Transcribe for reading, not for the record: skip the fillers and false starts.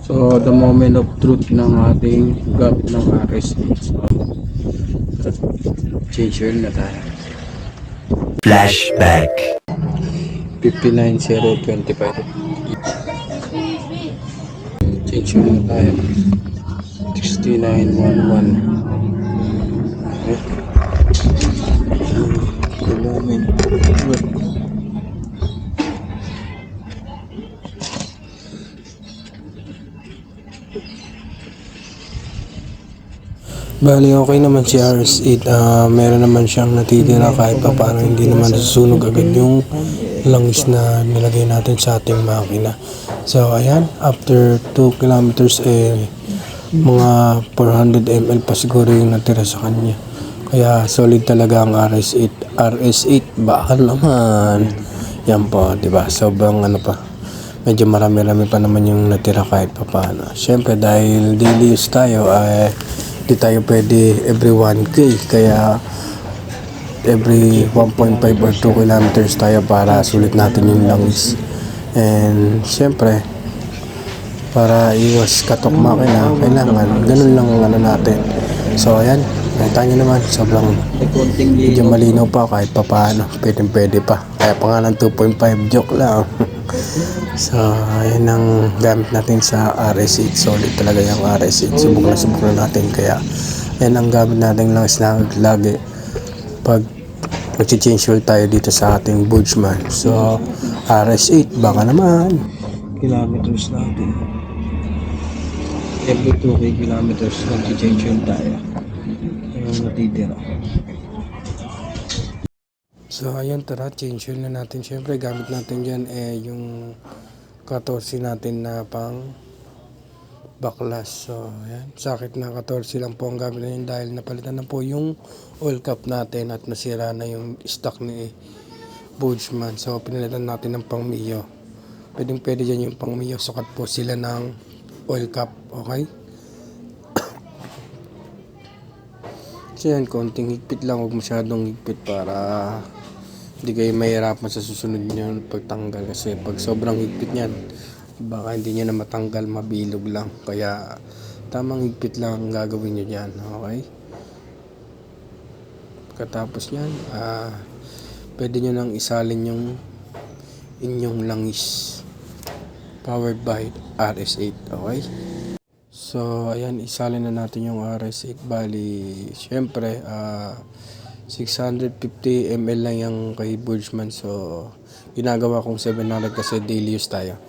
So the moment of truth ng ating gap ng RS8. So change oil na tayo. Flashback. 59025. Change oil na tayo. 6911. Okay. The moment of truth. Bali, okay naman si RS8. Meron naman siyang natitira kahit pa paano hindi naman nasusunog agad yung langis na nilagay natin sa ating makina. So, ayan, after 2 kilometers, mga 400 ml pa siguro yung natira sa kanya. Kaya solid talaga ang RS8. RS8, bakal naman. Yan po, diba? Sobrang ano pa. Medyo marami-rami pa naman yung natira kahit pa paano. Siyempre, dahil daily use tayo, di tayo pwede every 1K, kaya every 1.5 or 2 kilometers tayo para sulit natin yung langis. And syempre, para iwas katok makina, kailangan ganun lang ang ano natin. So ayan, nakita nyo naman, sobrang medyo malinaw pa kahit pa paano, pwede pa, kaya pa nga ng 2.5, joke lang. So ayan ang gamit natin sa RS8. Solid talaga yung RS8, subok na natin, kaya ayan ang gamit natin lang lagi pag mag-change oil tayo dito sa ating Budgeman. So RS8, baka naman. Kilometers natin. Every 2 kilometers mag-change oil tayo. Yung natitira. So ayun, tara, change oil na natin. Syempre gamit natin dyan yung 14 natin na pang baklas. So ayan, sakit na 14 lang po ang gamit natin dahil napalitan na po yung oil cap natin at nasira na yung stock ni Budgeman. So pinalitan natin ng pang Mio. Pwede dyan yung pang Mio, sukat po sila ng oil cap. Okay, so yan, konting higpit lang, huwag masyadong higpit para hindi kayo mahirapan sa susunod nyo pagtanggal, kasi pag sobrang higpit nyan baka hindi nyo na matanggal, mabilog lang. Kaya tamang higpit lang ang gagawin nyo dyan. Okay, pagkatapos nyan, pwede nyo nang isalin yung inyong langis, powered by RS8. Okay, so ayan, isalin na natin yung RS8. Bali, syempre 650 ml lang yung kay Budgeman. So ginagawa kong 700 kasi daily use tayo.